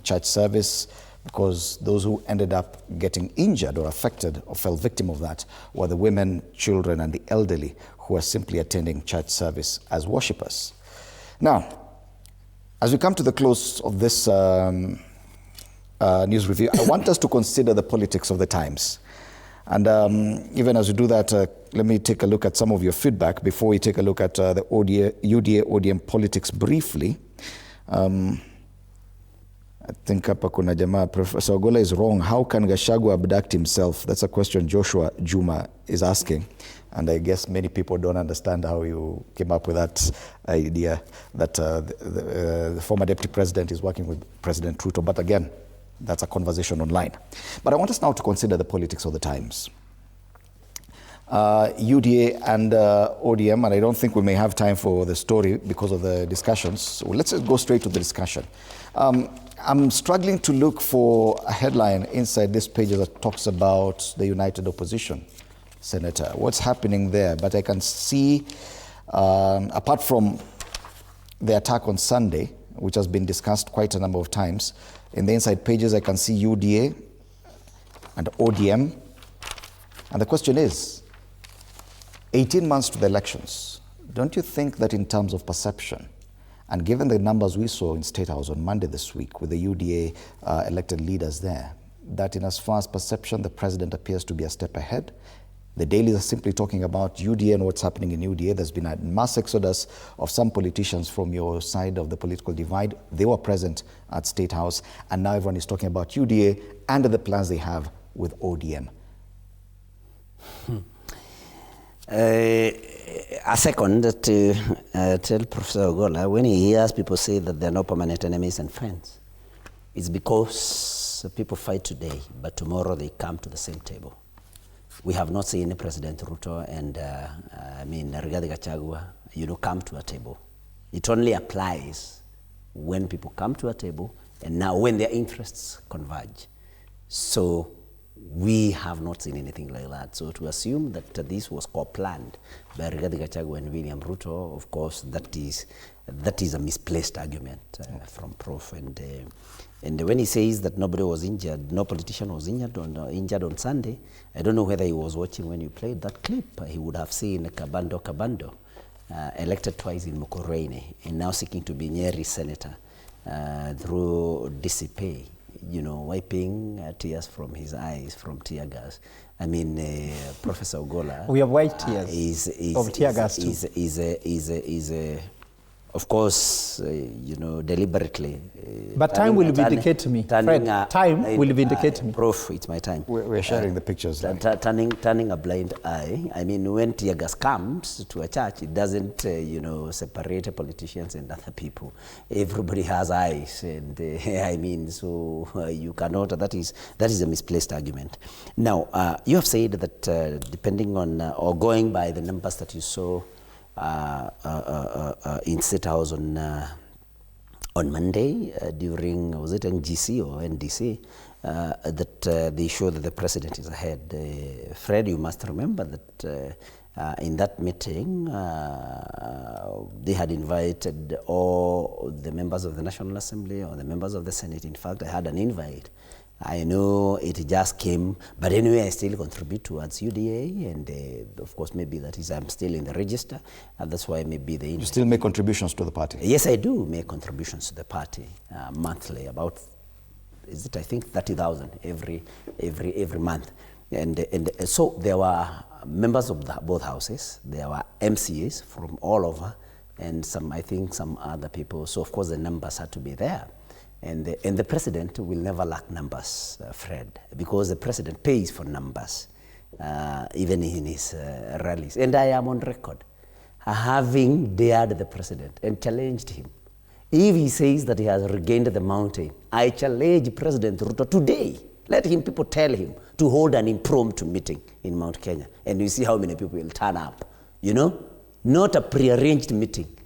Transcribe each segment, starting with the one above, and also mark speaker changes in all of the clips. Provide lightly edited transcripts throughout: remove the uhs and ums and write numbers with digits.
Speaker 1: church service, because those who ended up getting injured or affected or fell victim of that were the women, children, and the elderly who are simply attending church service as worshippers. Now, as we come to the close of this news review, I want us to consider the politics of the times. And even as we do that, let me take a look at some of your feedback before we take a look at the UDA-ODM politics briefly. I think hapa kuna jamaa, Professor Ogola is wrong. How can Gachagua abduct himself? That's a question Joshua Juma is asking. And I guess many people don't understand how you came up with that idea that the former deputy president is working with President Ruto. But again, that's a conversation online. But I want us now to consider the politics of the times. UDA and ODM, and I don't think we may have time for the story because of the discussions. So let's just go straight to the discussion. I'm struggling to look for a headline inside this page that talks about the United Opposition, Senator. What's happening there? But I can see, apart from the attack on Sunday, which has been discussed quite a number of times, in the inside pages I can see UDA and ODM. And the question is, 18 months to the elections, don't you think that in terms of perception, and given the numbers we saw in State House on Monday this week with the UDA elected leaders there, that in as far as perception, the president appears to be a step ahead? The dailies are simply talking about UDA and what's happening in UDA. There's been a mass exodus of some politicians from your side of the political divide. They were present at State House, and now everyone is talking about UDA and the plans they have with ODM.
Speaker 2: A second to tell Professor Ogola, when he hears people say that there are no permanent enemies and friends, it's because people fight today, but tomorrow they come to the same table. We have not seen President Ruto and Rigathi Gachagua, come to a table. It only applies when people come to a table and now when their interests converge. So we have not seen anything like that. So to assume that this was co-planned by Rigathi Gachagua and William Ruto, of course, that is a misplaced argument from Prof. And when he says that nobody was injured, no politician was injured on Sunday, I don't know whether he was watching when you played that clip. He would have seen Kabando, elected twice in Mukurweini, and now seeking to be Nyeri senator through DStv, wiping tears from his eyes from tear gas. I mean, Professor Ogola.
Speaker 3: We have white tears of tear gas too.
Speaker 2: Is of course, deliberately.
Speaker 3: But time will vindicate me. Fred, time will vindicate me.
Speaker 2: Prof, it's my time.
Speaker 1: We're sharing the pictures.
Speaker 2: Turning a blind eye. I mean, when tear gas comes to a church, it doesn't, separate politicians and other people. Everybody has eyes, and so you cannot. That is a misplaced argument. Now, you have said that depending on or going by the numbers that you saw in State House on Monday during, was it NGC or NDC, that they show that the president is ahead. Fred, you must remember that in that meeting, they had invited all the members of the National Assembly or the members of the Senate. In fact, I had an invite. I know it just came, but anyway, I still contribute towards UDA, and of course, maybe that is, I'm still in the register, and that's why maybe the...
Speaker 1: You still make contributions to the party?
Speaker 2: Yes, I do make contributions to the party monthly, about, is it, I think, 30,000 every month. And so there were members of both houses, there were MCAs from all over, and I think some other people, so of course the numbers had to be there. And the president will never lack numbers, Fred, because the president pays for numbers, even in his rallies. And I am on record having dared the president and challenged him. If he says that he has regained the mountain, I challenge President Ruto today. Let people tell him to hold an impromptu meeting in Mount Kenya, and you see how many people will turn up. Not a prearranged meeting.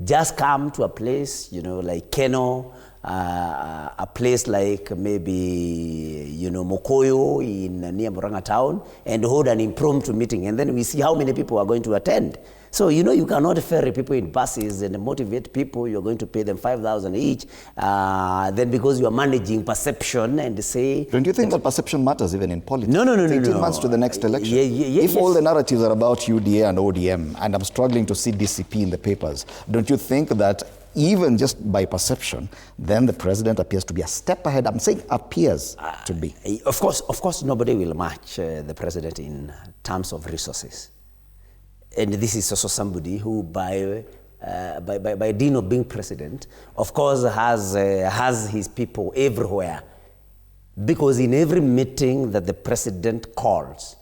Speaker 2: Just come to a place, like Keno, a place like maybe, Mokoyo near Murang'a town and hold an impromptu meeting, and then we see how many people are going to attend. So, you cannot ferry people in buses and motivate people. You're going to pay them 5,000 each. Then because you are managing perception and say...
Speaker 1: Don't you think that perception matters even in politics?
Speaker 2: No.
Speaker 1: 18 months to the next election. If all the narratives are about UDA and ODM, and I'm struggling to see DCP in the papers, don't you think that even just by perception, then the president appears to be a step ahead? I'm saying appears to be.
Speaker 2: Of course, nobody will match the president in terms of resources. And this is also somebody who, by dint of being president, of course, has his people everywhere. Because in every meeting that the president calls,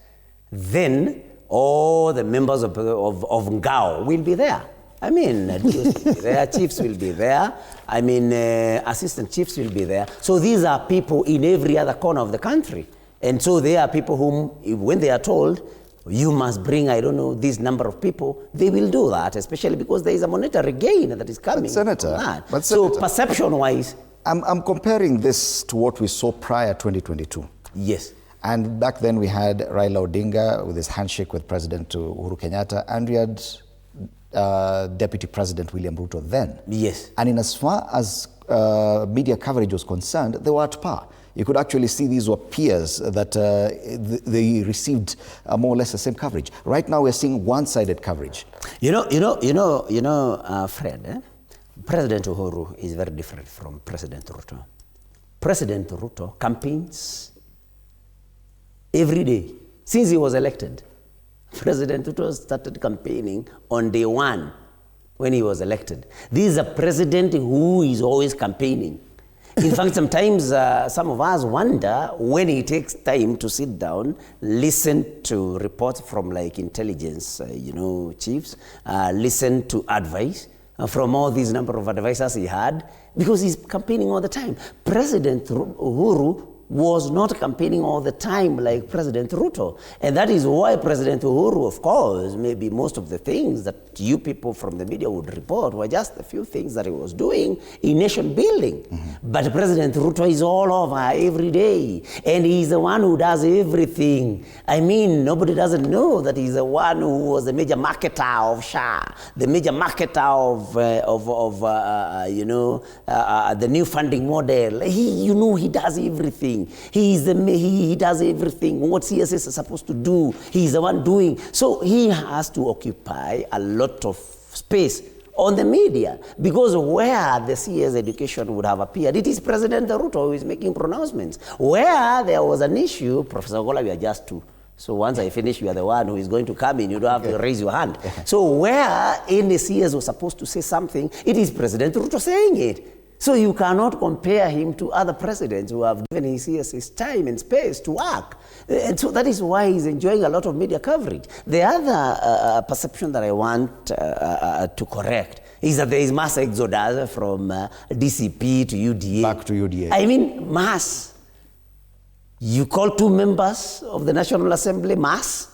Speaker 2: then all the members of Ngao will be there. I mean, their chiefs will be there. I mean, assistant chiefs will be there. So these are people in every other corner of the country. And so they are people whom, when they are told, you must bring, I don't know, this number of people, they will do that, especially because there is a monetary gain that is coming. So perception-wise...
Speaker 1: I'm comparing this to what we saw prior 2022.
Speaker 2: Yes.
Speaker 1: And back then we had Raila Odinga with his handshake with President Uhuru Kenyatta, and we had Deputy President William Ruto then.
Speaker 2: Yes.
Speaker 1: And in as far as media coverage was concerned, they were at par. You could actually see these were peers that they received more or less the same coverage. Right now we're seeing one-sided coverage.
Speaker 2: Fred, President Uhuru is very different from President Ruto. President Ruto campaigns every day since he was elected. President Ruto started campaigning on day one when he was elected. This is a president who is always campaigning. In fact, sometimes some of us wonder when he takes time to sit down, listen to reports from like intelligence, chiefs, listen to advice from all these number of advisors he had, because he's campaigning all the time. President Uhuru was not campaigning all the time like President Ruto. And that is why President Uhuru, of course, maybe most of the things that you people from the media would report were just a few things that he was doing in nation building. Mm-hmm. But President Ruto is all over every day. And he's the one who does everything. I mean, nobody doesn't know that he's the one who was the major marketer of SHA, the major marketer of the new funding model. He does everything. He does everything. What CSS is supposed to do, he's the one doing. So he has to occupy a lot of space on the media, because where the CS education would have appeared, it is President Ruto who is making pronouncements. Where there was an issue, Professor Ogola, we are just two. So once I finish, you are the one who is going to come in. You don't have to raise your hand. So where any CS was supposed to say something, it is President Ruto saying it. So you cannot compare him to other presidents who have given his time and space to work. And so that is why he's enjoying a lot of media coverage. The other perception that I want to correct is that there is mass exodus from DCP to UDA.
Speaker 1: Back to UDA.
Speaker 2: I mean, mass. You call two members of the National Assembly mass?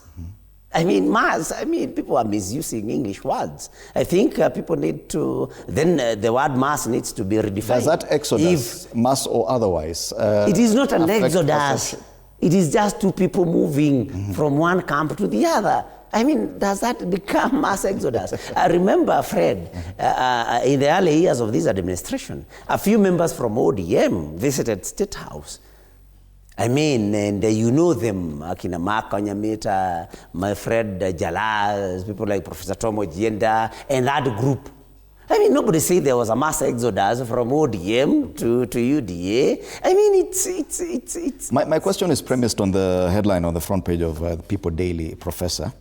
Speaker 2: I mean, mass, people are misusing English words. I think people need to, then the word mass needs to be redefined.
Speaker 1: Does that exodus, mass or otherwise?
Speaker 2: It is not an exodus. It is just two people moving from one camp to the other. I mean, does that become mass exodus? I remember, Fred, in the early years of this administration, a few members from ODM visited State House. I mean, and you know them, Akina Mark Onyamita, my friend Jalaz, people like Professor Tomo Jienda, and that group. I mean, nobody said there was a mass exodus from ODM to UDA. I mean, it's...
Speaker 1: My question is premised on the headline on the front page of the People Daily, Professor.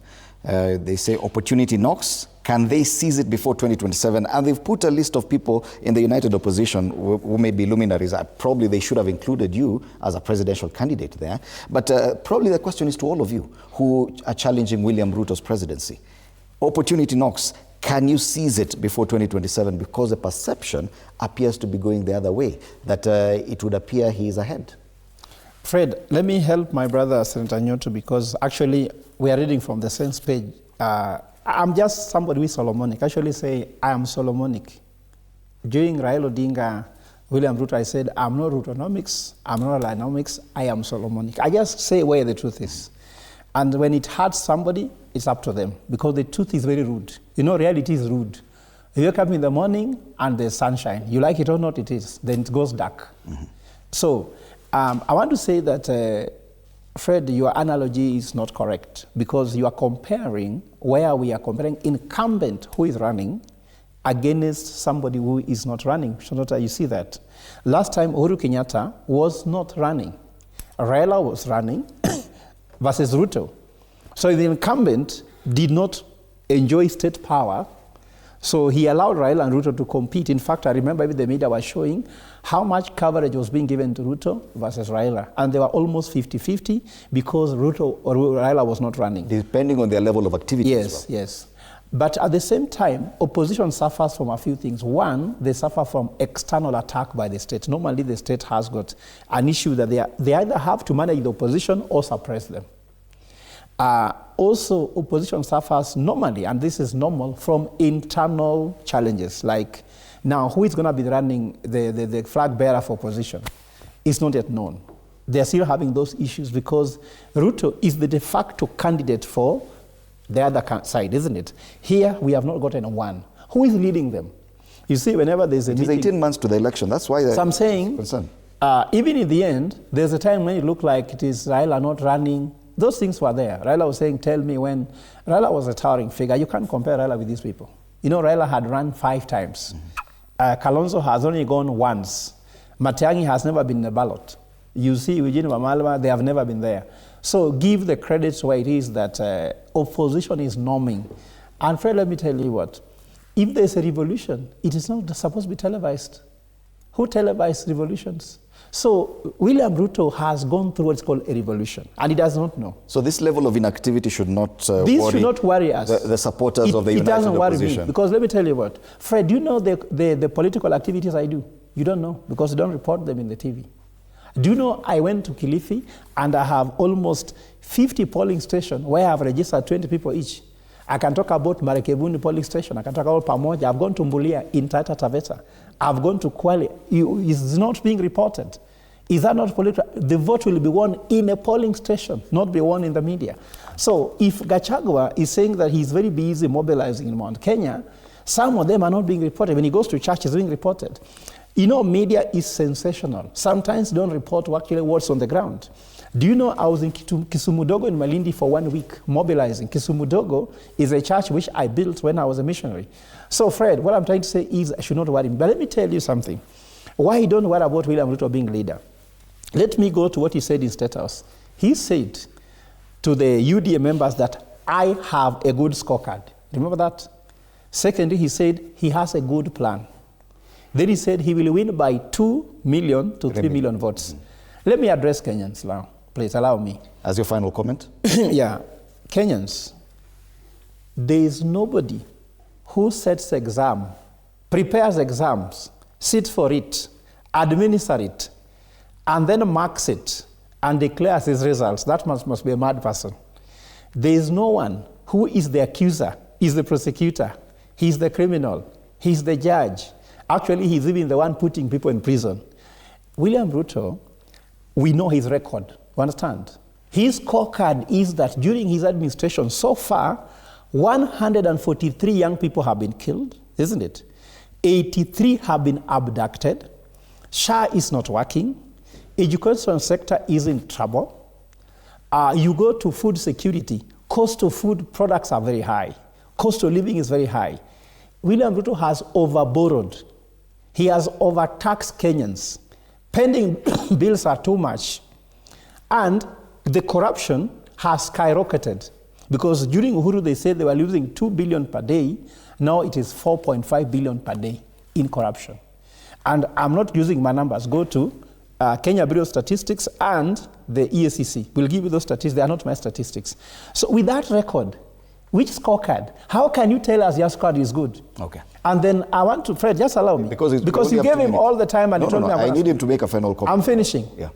Speaker 1: They say, opportunity knocks. Can they seize it before 2027? And they've put a list of people in the united opposition who may be luminaries. Probably they should have included you as a presidential candidate there. But probably the question is to all of you who are challenging William Ruto's presidency. Opportunity knocks. Can you seize it before 2027? Because the perception appears to be going the other way, that it would appear he is ahead.
Speaker 3: Fred, let me help my brother Senator Nyoto, because actually we are reading from the same page. I'm just somebody who is Solomonic. Actually say, I am Solomonic. During Raila Odinga William Ruto, I said, I'm not Rutonomics, I'm not Alinomics, I am Solomonic. I just say where the truth is. And when it hurts somebody, it's up to them, because the truth is very rude. You know, reality is rude. You wake up in the morning and there's sunshine. You like it or not, it is. Then it goes dark. Mm-hmm. So I want to say that, Fred, your analogy is not correct, because you are comparing where we are comparing incumbent who is running against somebody who is not running. Shonota, you see that. Last time Uhuru Kenyatta was not running. Raila was running versus Ruto. So the incumbent did not enjoy state power, so he allowed Raila and Ruto to compete. In fact, I remember the media was showing how much coverage was being given to Ruto versus Raila, and they were almost 50-50 because Ruto or Raila was not running.
Speaker 1: Depending on their level of activity
Speaker 3: Yes,
Speaker 1: as well.
Speaker 3: yes. But at the same time, opposition suffers from a few things. One, they suffer from external attack by the state. Normally, the state has got an issue that they either have to manage the opposition or suppress them. Also, opposition suffers normally, and this is normal, from internal challenges. Like now, who is going to be running the flag bearer for opposition? It's not yet known. They're still having those issues because Ruto is the de facto candidate for the other side, isn't it? Here, we have not gotten one. Who is leading them? You see, whenever there's a meeting...
Speaker 1: It is 18 months to the election. That's why
Speaker 3: so I'm saying,
Speaker 1: concerned.
Speaker 3: Even in the end, there's a time when it looked like it is Raila not running. Those things were there. Raila was saying, tell me when. Raila was a towering figure. You can't compare Raila with these people. You know, Raila had run 5 times. Kalonzo has only gone once. Matiang'i has never been in the ballot. You see, Eugene Wamalwa, they have never been there. So give the credit to where it is that opposition is norming. And Fred, let me tell you what. If there's a revolution, it is not supposed to be televised. Who televised revolutions? So William Ruto has gone through what's called a revolution, and he does not know.
Speaker 1: So this level of inactivity should not
Speaker 3: this should not worry us.
Speaker 1: The supporters of the united opposition.
Speaker 3: It doesn't worry me, because let me tell you what. Fred, do you know the political activities I do? You don't know, because you don't report them in the TV. Do you know I went to Kilifi, and I have almost 50 polling stations where I have registered 20 people each. I can talk about Marekebuni polling station. I can talk about Pamoja. I've gone to Mbulia in Taita Taveta. I've gone to Kwale. It's not being reported. Is that not political? The vote will be won in a polling station, not be won in the media. So if Gachagua is saying that he's very busy mobilizing in Mount Kenya, some of them are not being reported. When he goes to church, it's being reported. You know, media is sensational. Sometimes don't report what's on the ground. Do you know I was in Kisumudogo in Malindi for 1 week mobilizing? Kisumudogo is a church which I built when I was a missionary. So Fred, what I'm trying to say is I should not worry. But let me tell you something. Why don't worry about William Ruto being leader? Let me go to what he said in State House. He said to the UDA members that I have a good scorecard. Remember that? Secondly, he said he has a good plan. Then he said he will win by 2 million to 3 million votes. Let me address Kenyans now. Please allow me.
Speaker 1: As your final comment?
Speaker 3: Yeah. Kenyans, there is nobody who sets exam, prepares exams, sits for it, administers it, and then marks it and declares his results. That must be a mad person. There is no one who is the accuser, is the prosecutor, he's the criminal, he's the judge. Actually, he's even the one putting people in prison. William Ruto, we know his record. You understand? His scorecard is that during his administration, so far, 143 young people have been killed, isn't it? 83 have been abducted. SHA is not working. Education sector is in trouble. You go to food security, cost of food products are very high. Cost of living is very high. William Ruto has overborrowed. He has overtaxed Kenyans. Pending bills are too much. And the corruption has skyrocketed. Because during Uhuru, they said they were losing 2 billion per day. Now it is 4.5 billion per day in corruption. And I'm not using my numbers. Go to Kenya Bureau of Statistics and the EACC. We'll give you those statistics. They are not my statistics. So with that record, which scorecard? How can you tell us your scorecard is good? Okay. And then I want to, Fred, just allow me. Because you gave him all the time and you told me
Speaker 1: I need him to make a final comment.
Speaker 3: I'm finishing.
Speaker 1: Yeah.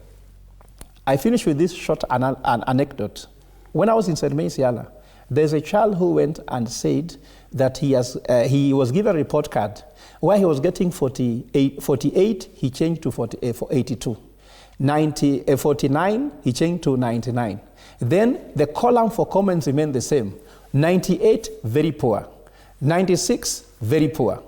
Speaker 3: I finish with this short anecdote. When I was in St. Mary's Yala, There's a child who went and said that he was given a report card where he was getting 48, he changed to 82. 49, he changed to 99. Then the column for comments remained the same. 98, very poor. 96, very poor.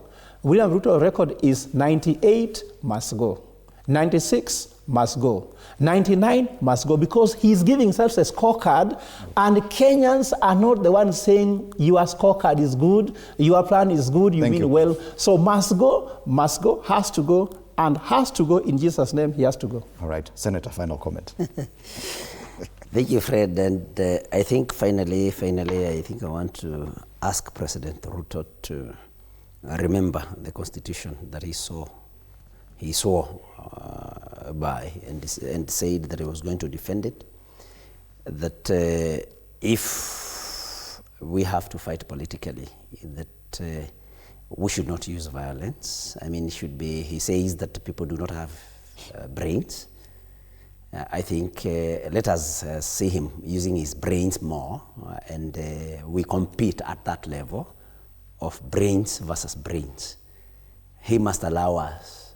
Speaker 3: William Ruto's record is 98 must go. 96 must go. 99 must go, because he's giving himself a scorecard, and Kenyans are not the ones saying your scorecard is good, your plan is good, you mean well. So must go, has to go, and has to go in Jesus' name, he has to go.
Speaker 1: All right. Senator, final comment.
Speaker 2: Thank you, Fred. And I think finally, I think I want to ask President Ruto to remember the Constitution that he swore by, and said that he was going to defend it, that if we have to fight politically, that we should not use violence. I mean, he says that people do not have brains. I think let us see him using his brains more, and we compete at that level of brains versus brains. He must allow us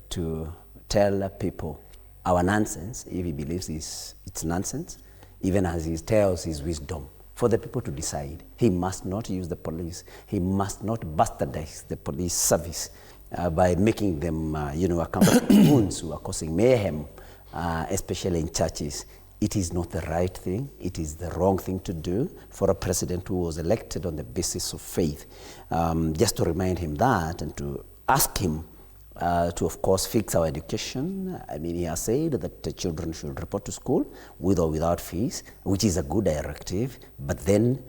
Speaker 2: to tell people our nonsense, if he believes it's nonsense, even as he tells his wisdom, for the people to decide. He must not use the police. He must not bastardize the police service by making them, accountable goons who are causing mayhem, especially in churches. It is not the right thing. It is the wrong thing to do for a president who was elected on the basis of faith. Just to remind him that, and to ask him to, of course, fix our education. I mean, he has said that the children should report to school with or without fees, which is a good directive, but then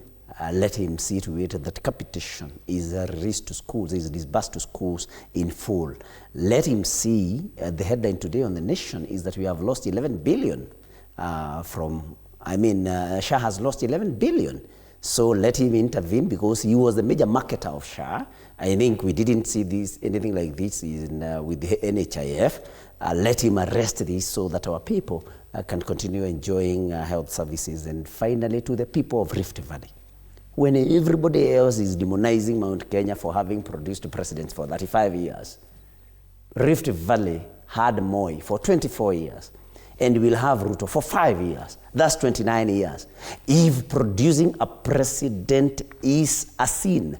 Speaker 2: let him see to it that capitation is released to schools, is disbursed to schools in full. Let him see, the headline today on The Nation is that we have lost 11 billion SHA has lost 11 billion. So let him intervene, because he was the major marketer of SHA. I think we didn't see anything like this with the NHIF. Let him arrest this so that our people can continue enjoying health services. And finally, to the people of Rift Valley. When everybody else is demonizing Mount Kenya for having produced presidents for 35 years, Rift Valley had Moi for 24 years. And we'll have Ruto for 5 years. That's 29 years. If producing a president is a sin,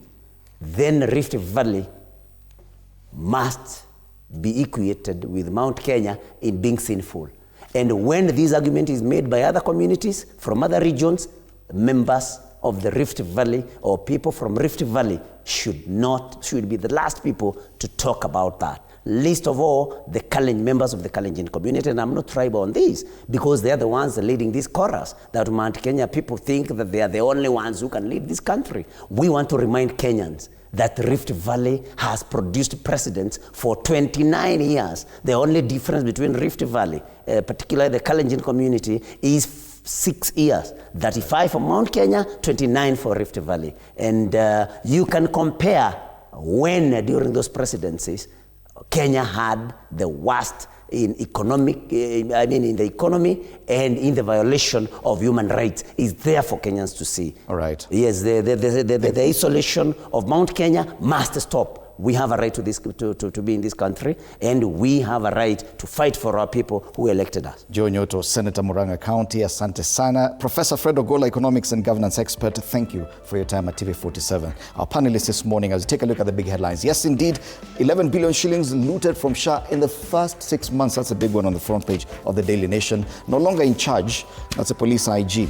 Speaker 2: then Rift Valley must be equated with Mount Kenya in being sinful. And when this argument is made by other communities from other regions, members of the Rift Valley or people from Rift Valley should be the last people to talk about that. Least of all, the members of the Kalenjin community, and I'm not tribal on this, because they're the ones leading this chorus, that Mount Kenya people think that they are the only ones who can lead this country. We want to remind Kenyans that Rift Valley has produced presidents for 29 years. The only difference between Rift Valley, particularly the Kalenjin community, is 6 years. 35 for Mount Kenya, 29 for Rift Valley. And you can compare when, during those presidencies, Kenya had the worst in the economy and in the violation of human rights. Is there for Kenyans to see.
Speaker 1: All right.
Speaker 2: Yes, the isolation of Mount Kenya must stop. We have a right to be in this country, and we have a right to fight for our people who elected us.
Speaker 1: Joe Nyoto, Senator Murang'a County, asante sana. Professor Fred Ogolla, economics and governance expert, thank you for your time at TV47. Our panelists this morning, as we take a look at the big headlines. Yes, indeed, 11 billion shillings looted from SHA in the first 6 months. That's a big one on the front page of the Daily Nation. No longer in charge, that's a police IG.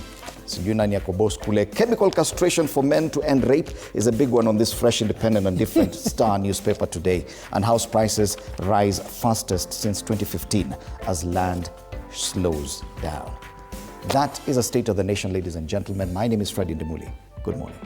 Speaker 1: Chemical castration for men to end rape is a big one on this fresh, independent and different Star newspaper today. And house prices rise fastest since 2015 as land slows down. That is a state of the nation, ladies and gentlemen. My name is Freddie Ndimuli. Good morning.